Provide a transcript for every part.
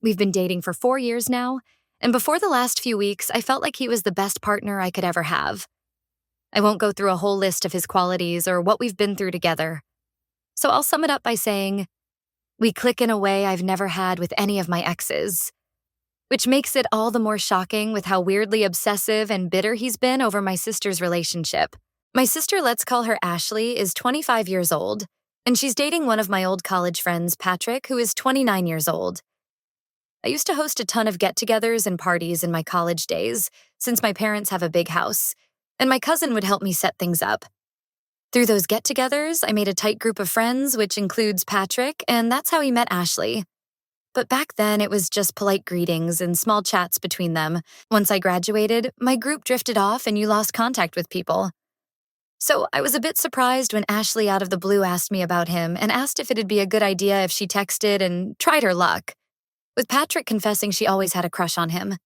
We've been dating for 4 years now, and before the last few weeks, I felt like he was the best partner I could ever have. I won't go through a whole list of his qualities or what we've been through together. So I'll sum it up by saying, we click in a way I've never had with any of my exes, which makes it all the more shocking with how weirdly obsessive and bitter he's been over my sister's relationship. My sister, let's call her Ashley, is 25 years old, and she's dating one of my old college friends, Patrick, who is 29 years old. I used to host a ton of get-togethers and parties in my college days, since my parents have a big house, and my cousin would help me set things up. Through those get-togethers, I made a tight group of friends, which includes Patrick, and that's how he met Ashley. But back then, it was just polite greetings and small chats between them. Once I graduated, my group drifted off and you lost contact with people. So I was a bit surprised when Ashley out of the blue asked me about him and asked if it'd be a good idea if she texted and tried her luck, with Patrick confessing she always had a crush on him.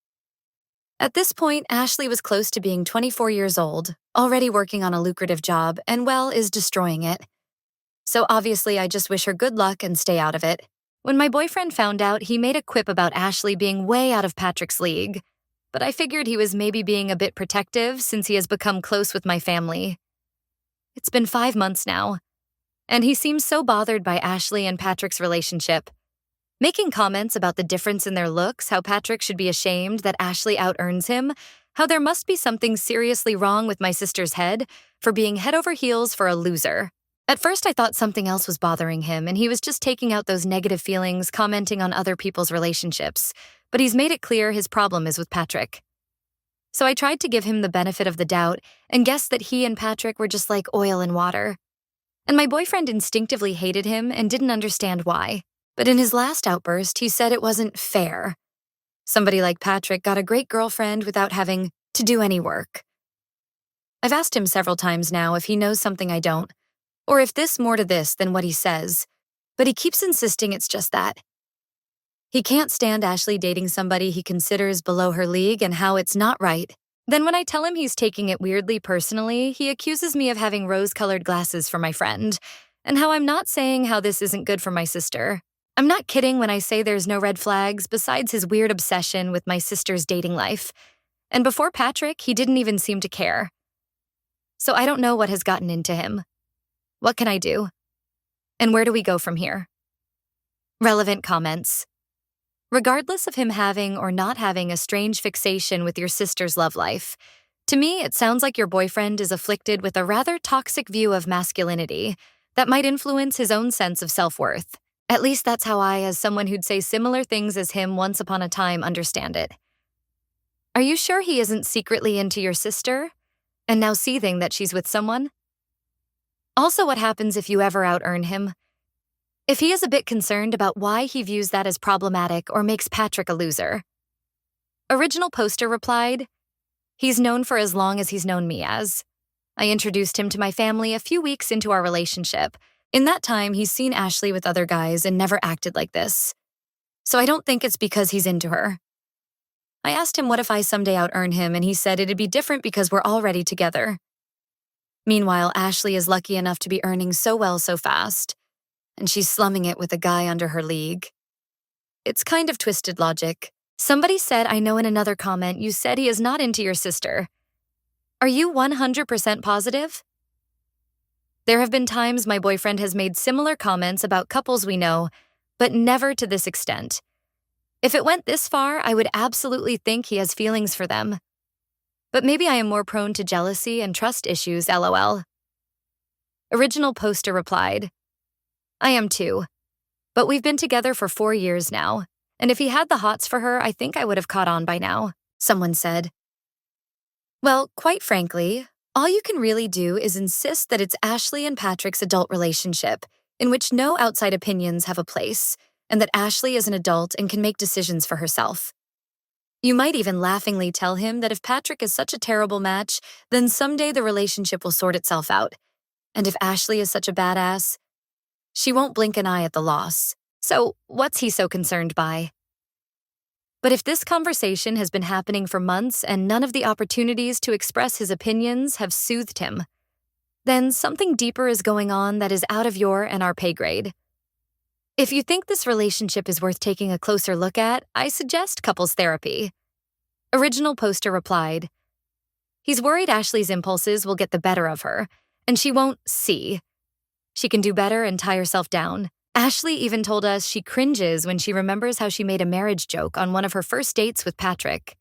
At this point, Ashley was close to being 24 years old, already working on a lucrative job, and is destroying it. So obviously, I just wish her good luck and stay out of it. When my boyfriend found out, he made a quip about Ashley being way out of Patrick's league, but I figured he was maybe being a bit protective since he has become close with my family. It's been 5 months now, and he seems so bothered by Ashley and Patrick's relationship, making comments about the difference in their looks, how Patrick should be ashamed that Ashley out-earns him, how there must be something seriously wrong with my sister's head for being head over heels for a loser. At first, I thought something else was bothering him, and he was just taking out those negative feelings, commenting on other people's relationships, but he's made it clear his problem is with Patrick. So I tried to give him the benefit of the doubt and guessed that he and Patrick were just like oil and water. And my boyfriend instinctively hated him and didn't understand why. But in his last outburst, he said it wasn't fair. Somebody like Patrick got a great girlfriend without having to do any work. I've asked him several times now if he knows something I don't, or if this more to this than what he says, but he keeps insisting it's just that. He can't stand Ashley dating somebody he considers below her league and how it's not right. Then when I tell him he's taking it weirdly personally, he accuses me of having rose-colored glasses for my friend, and how I'm not saying how this isn't good for my sister. I'm not kidding when I say there's no red flags besides his weird obsession with my sister's dating life. And before Patrick, he didn't even seem to care. So I don't know what has gotten into him. What can I do? And where do we go from here? Relevant comments. Regardless of him having or not having a strange fixation with your sister's love life, to me it sounds like your boyfriend is afflicted with a rather toxic view of masculinity that might influence his own sense of self-worth. At least that's how I, as someone who'd say similar things as him once upon a time, understand it. Are you sure he isn't secretly into your sister, and now seething that she's with someone? Also, what happens if you ever out-earn him? If he is a bit concerned about why he views that as problematic or makes Patrick a loser. Original poster replied, he's known for as long as he's known me as. I introduced him to my family a few weeks into our relationship. In that time, he's seen Ashley with other guys and never acted like this. So I don't think it's because he's into her. I asked him what if I someday out-earn him, and he said it'd be different because we're already together. Meanwhile, Ashley is lucky enough to be earning so well so fast, and she's slumming it with a guy under her league. It's kind of twisted logic. Somebody said, I know in another comment, you said he is not into your sister. Are you 100% positive? There have been times my boyfriend has made similar comments about couples we know, but never to this extent. If it went this far, I would absolutely think he has feelings for them. But maybe I am more prone to jealousy and trust issues, LOL. Original poster replied, I am too. But we've been together for 4 years now, and if he had the hots for her, I think I would have caught on by now, someone said. Well, quite frankly, all you can really do is insist that it's Ashley and Patrick's adult relationship, in which no outside opinions have a place, and that Ashley is an adult and can make decisions for herself. You might even laughingly tell him that if Patrick is such a terrible match, then someday the relationship will sort itself out. And if Ashley is such a badass, she won't blink an eye at the loss. So what's he so concerned by? But if this conversation has been happening for months and none of the opportunities to express his opinions have soothed him, then something deeper is going on that is out of your and our pay grade. If you think this relationship is worth taking a closer look at, I suggest couples therapy. Original poster replied, he's worried Ashley's impulses will get the better of her, and she won't see. She can do better and tie herself down. Ashley even told us she cringes when she remembers how she made a marriage joke on one of her first dates with Patrick.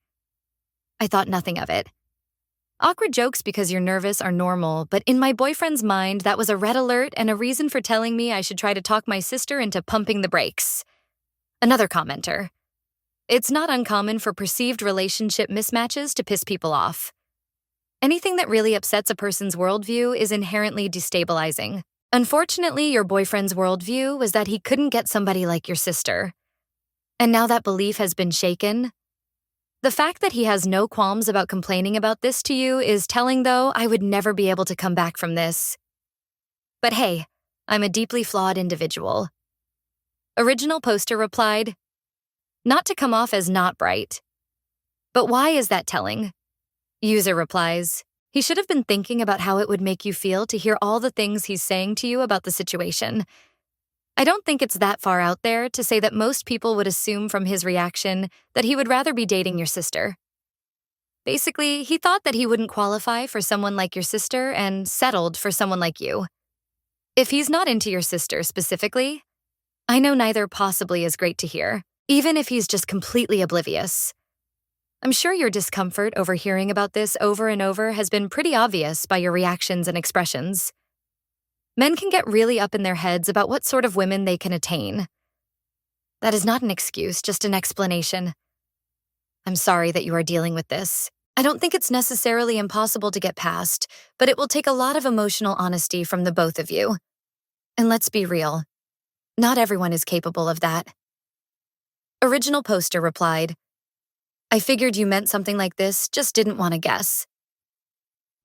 I thought nothing of it. Awkward jokes because you're nervous are normal, but in my boyfriend's mind, that was a red alert and a reason for telling me I should try to talk my sister into pumping the brakes. Another commenter. It's not uncommon for perceived relationship mismatches to piss people off. Anything that really upsets a person's worldview is inherently destabilizing. Unfortunately, your boyfriend's worldview was that he couldn't get somebody like your sister. And now that belief has been shaken. The fact that he has no qualms about complaining about this to you is telling, though. I would never be able to come back from this. But hey, I'm a deeply flawed individual. Original poster replied, not to come off as not bright. But why is that telling? User replies, he should have been thinking about how it would make you feel to hear all the things he's saying to you about the situation. I don't think it's that far out there to say that most people would assume from his reaction that he would rather be dating your sister. Basically, he thought that he wouldn't qualify for someone like your sister and settled for someone like you. If he's not into your sister specifically, I know neither possibly is great to hear, even if he's just completely oblivious. I'm sure your discomfort over hearing about this over and over has been pretty obvious by your reactions and expressions. Men can get really up in their heads about what sort of women they can attain. That is not an excuse, just an explanation. I'm sorry that you are dealing with this. I don't think it's necessarily impossible to get past, but it will take a lot of emotional honesty from the both of you. And let's be real, not everyone is capable of that. Original poster replied, I figured you meant something like this, just didn't want to guess.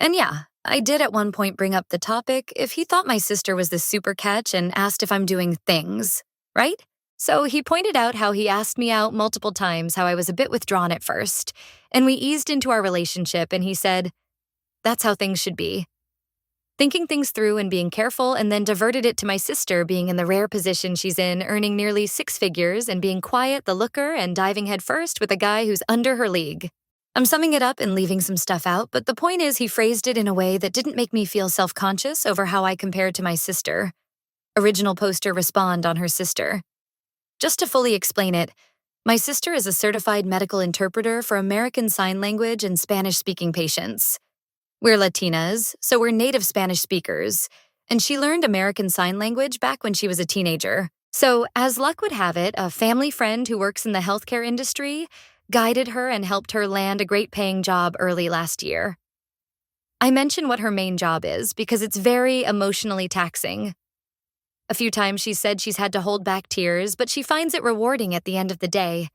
And yeah, I did at one point bring up the topic if he thought my sister was the super catch and asked if I'm doing things, right? So he pointed out how he asked me out multiple times, how I was a bit withdrawn at first, and we eased into our relationship, and he said, that's how things should be. Thinking things through and being careful, and then diverted it to my sister being in the rare position she's in, earning nearly 6 figures and being quiet, the looker, and diving headfirst with a guy who's under her league. I'm summing it up and leaving some stuff out, but the point is he phrased it in a way that didn't make me feel self-conscious over how I compared to my sister. Original poster respond on her sister. Just to fully explain it, my sister is a certified medical interpreter for American Sign Language and Spanish-speaking patients. We're Latinas, so we're native Spanish speakers, and she learned American Sign Language back when she was a teenager. So, as luck would have it, a family friend who works in the healthcare industry guided her and helped her land a great-paying job early last year. I mention what her main job is because it's very emotionally taxing. A few times she said she's had to hold back tears, but she finds it rewarding at the end of the day.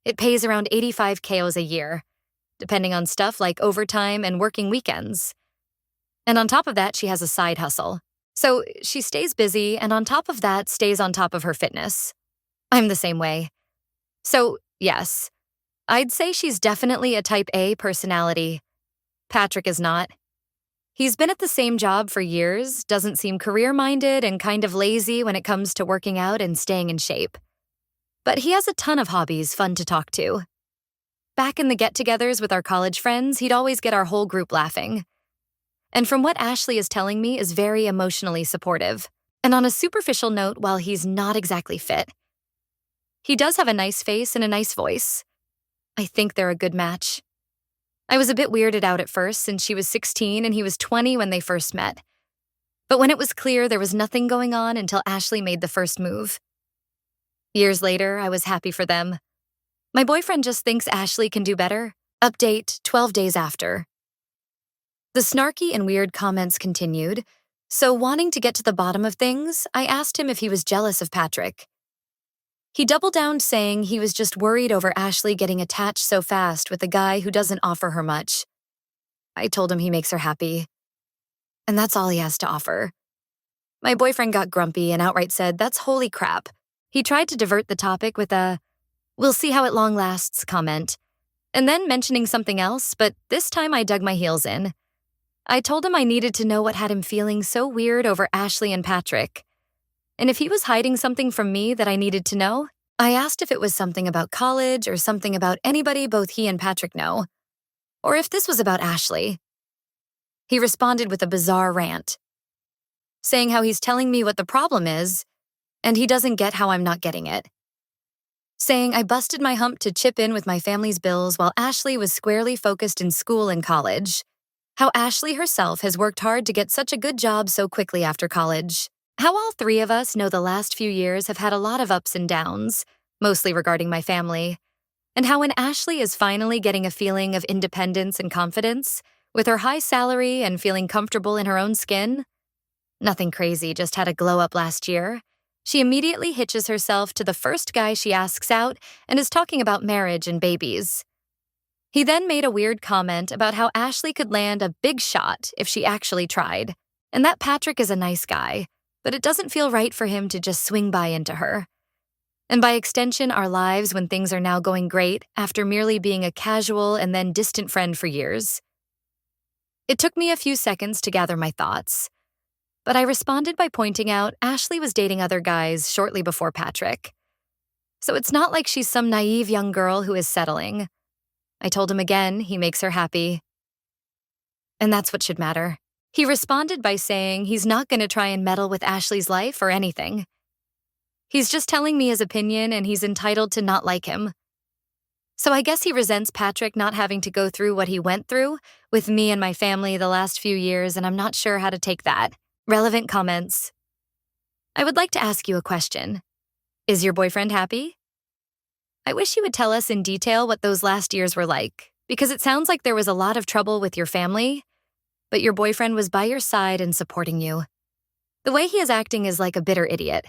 It pays around 85 KOs a year, depending on stuff like overtime and working weekends. And on top of that, she has a side hustle. So she stays busy, and on top of that, stays on top of her fitness. I'm the same way. So, yes, I'd say she's definitely a type A personality. Patrick is not. He's been at the same job for years, doesn't seem career-minded, and kind of lazy when it comes to working out and staying in shape. But he has a ton of hobbies fun to talk to. Back in the get-togethers with our college friends, he'd always get our whole group laughing. And from what Ashley is telling me, is very emotionally supportive. And on a superficial note, while he's not exactly fit, he does have a nice face and a nice voice. I think they're a good match. I was a bit weirded out at first since she was 16 and he was 20 when they first met. But when it was clear there was nothing going on until Ashley made the first move. Years later, I was happy for them. My boyfriend just thinks Ashley can do better. Update 12 days after. The snarky and weird comments continued, so wanting to get to the bottom of things, I asked him if he was jealous of Patrick. He doubled down saying he was just worried over Ashley getting attached so fast with a guy who doesn't offer her much. I told him he makes her happy. And that's all he has to offer. My boyfriend got grumpy and outright said, that's holy crap. He tried to divert the topic with a, we'll see how it long lasts comment, and then mentioning something else, but this time I dug my heels in. I told him I needed to know what had him feeling so weird over Ashley and Patrick. And if he was hiding something from me that I needed to know, I asked if it was something about college or something about anybody both he and Patrick know, or if this was about Ashley. He responded with a bizarre rant, saying how he's telling me what the problem is, and he doesn't get how I'm not getting it. Saying I busted my hump to chip in with my family's bills while Ashley was squarely focused in school and college. How Ashley herself has worked hard to get such a good job so quickly after college. How all three of us know the last few years have had a lot of ups and downs, mostly regarding my family. And how when Ashley is finally getting a feeling of independence and confidence, with her high salary and feeling comfortable in her own skin, nothing crazy, just had a glow up last year, she immediately hitches herself to the first guy she asks out and is talking about marriage and babies. He then made a weird comment about how Ashley could land a big shot if she actually tried, and that Patrick is a nice guy, but it doesn't feel right for him to just swing by into her. And by extension, our lives when things are now going great after merely being a casual and then distant friend for years. It took me a few seconds to gather my thoughts, but I responded by pointing out Ashley was dating other guys shortly before Patrick. So it's not like she's some naive young girl who is settling. I told him again he makes her happy. And that's what should matter. He responded by saying he's not going to try and meddle with Ashley's life or anything. He's just telling me his opinion and he's entitled to not like him. So I guess he resents Patrick not having to go through what he went through with me and my family the last few years, and I'm not sure how to take that. Relevant comments. I would like to ask you a question. Is your boyfriend happy? I wish you would tell us in detail what those last years were like, because it sounds like there was a lot of trouble with your family, but your boyfriend was by your side and supporting you. The way he is acting is like a bitter idiot,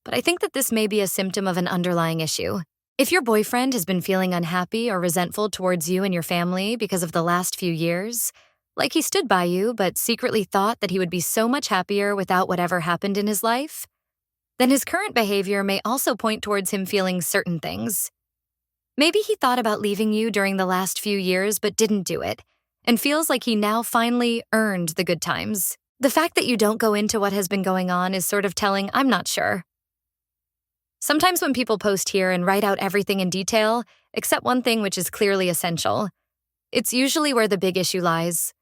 but I think that this may be a symptom of an underlying issue. If your boyfriend has been feeling unhappy or resentful towards you and your family because of the last few years, like he stood by you but secretly thought that he would be so much happier without whatever happened in his life, then his current behavior may also point towards him feeling certain things. Maybe he thought about leaving you during the last few years but didn't do it, and feels like he now finally earned the good times. The fact that you don't go into what has been going on is sort of telling, I'm not sure. Sometimes when people post here and write out everything in detail, except one thing which is clearly essential, it's usually where the big issue lies.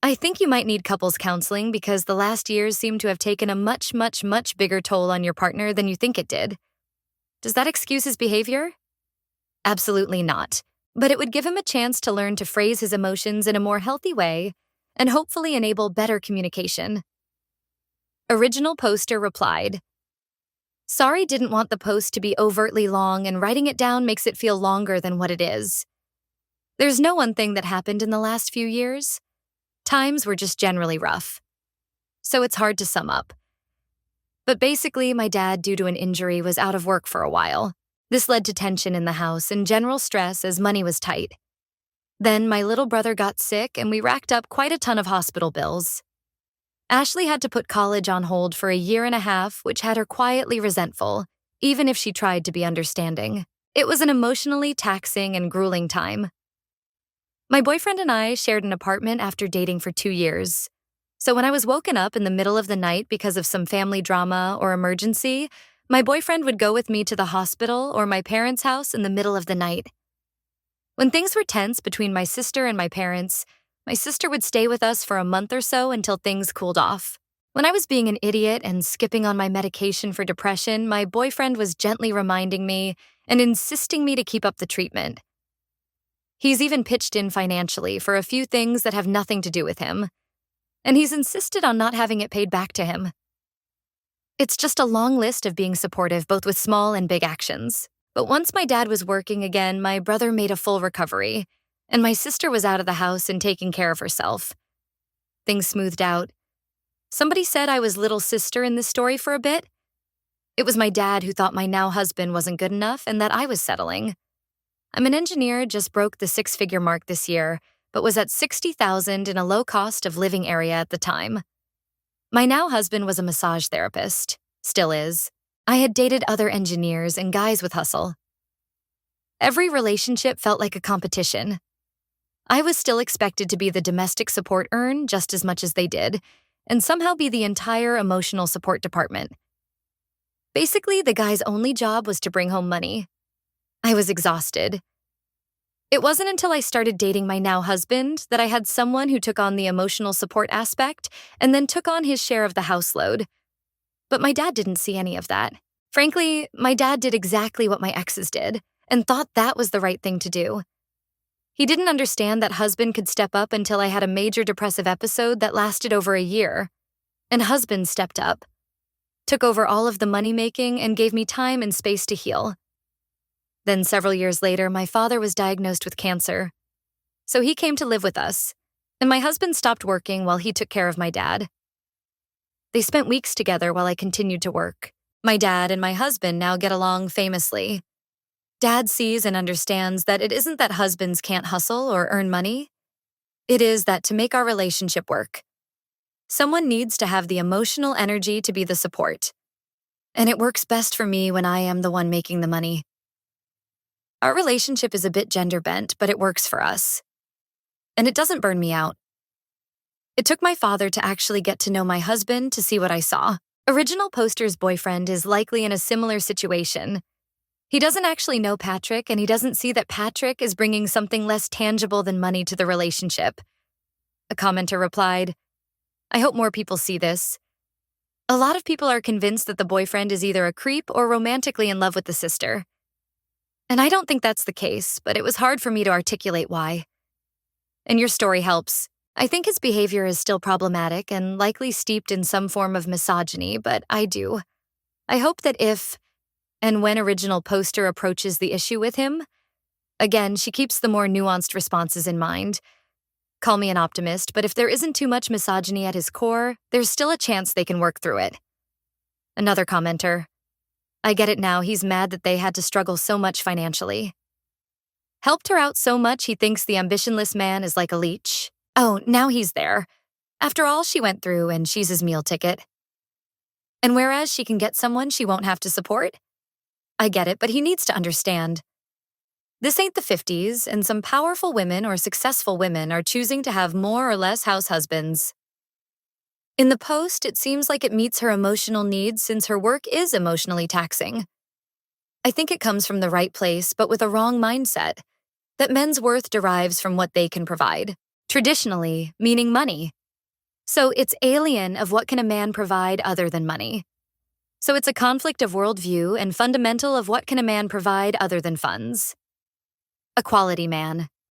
I think you might need couples counseling because the last years seem to have taken a much, much, much bigger toll on your partner than you think it did. Does that excuse his behavior? Absolutely not. But it would give him a chance to learn to phrase his emotions in a more healthy way and hopefully enable better communication. Original poster replied, "Sorry, didn't want the post to be overtly long, and writing it down makes it feel longer than what it is. There's no one thing that happened in the last few years. Times were just generally rough. So it's hard to sum up. But basically, my dad, due to an injury, was out of work for a while. This led to tension in the house and general stress as money was tight. Then my little brother got sick and we racked up quite a ton of hospital bills. Ashley had to put college on hold for a year and a half, which had her quietly resentful, even if she tried to be understanding. It was an emotionally taxing and grueling time. My boyfriend and I shared an apartment after dating for 2 years. So when I was woken up in the middle of the night because of some family drama or emergency, my boyfriend would go with me to the hospital or my parents' house in the middle of the night. When things were tense between my sister and my parents, my sister would stay with us for a month or so until things cooled off. When I was being an idiot and skipping on my medication for depression, my boyfriend was gently reminding me and insisting me to keep up the treatment. He's even pitched in financially for a few things that have nothing to do with him, and he's insisted on not having it paid back to him. It's just a long list of being supportive, both with small and big actions. But once my dad was working again, my brother made a full recovery, and my sister was out of the house and taking care of herself. Things smoothed out. Somebody said I was little sister in this story for a bit. It was my dad who thought my now husband wasn't good enough and that I was settling. I'm an engineer, just broke the 6-figure mark this year, but was at $60,000 in a low cost of living area at the time. My now husband was a massage therapist, still is. I had dated other engineers and guys with hustle. Every relationship felt like a competition. I was still expected to be the domestic support earn just as much as they did, and somehow be the entire emotional support department. Basically, the guy's only job was to bring home money. I was exhausted. It wasn't until I started dating my now husband that I had someone who took on the emotional support aspect and then took on his share of the house load. But my dad didn't see any of that. Frankly, my dad did exactly what my exes did and thought that was the right thing to do. He didn't understand that husband could step up until I had a major depressive episode that lasted over a year. And husband stepped up, took over all of the money-making, and gave me time and space to heal. Then several years later, my father was diagnosed with cancer. So he came to live with us, and my husband stopped working while he took care of my dad. They spent weeks together while I continued to work. My dad and my husband now get along famously. Dad sees and understands that it isn't that husbands can't hustle or earn money. It is that to make our relationship work, someone needs to have the emotional energy to be the support. And it works best for me when I am the one making the money. Our relationship is a bit gender-bent, but it works for us. And it doesn't burn me out. It took my father to actually get to know my husband to see what I saw. Original poster's boyfriend is likely in a similar situation. He doesn't actually know Patrick, and he doesn't see that Patrick is bringing something less tangible than money to the relationship. A commenter replied, "I hope more people see this. A lot of people are convinced that the boyfriend is either a creep or romantically in love with the sister. And I don't think that's the case, but it was hard for me to articulate why. And your story helps. I think his behavior is still problematic and likely steeped in some form of misogyny, but I hope that if and when original poster approaches the issue with him, again, she keeps the more nuanced responses in mind. Call me an optimist, but if there isn't too much misogyny at his core, there's still a chance they can work through it." Another commenter, "I get it now, he's mad that they had to struggle so much financially. Helped her out so much he thinks the ambitionless man is like a leech. Oh, now he's there. After all she went through, and she's his meal ticket. And whereas she can get someone she won't have to support? I get it, but he needs to understand. This ain't the 50s, and some powerful women or successful women are choosing to have more or less house husbands. In the post, it seems like it meets her emotional needs since her work is emotionally taxing. I think it comes from the right place, but with a wrong mindset, that men's worth derives from what they can provide, traditionally meaning money. So it's alien of what can a man provide other than money. So it's a conflict of worldview and fundamental of what can a man provide other than funds. A quality man.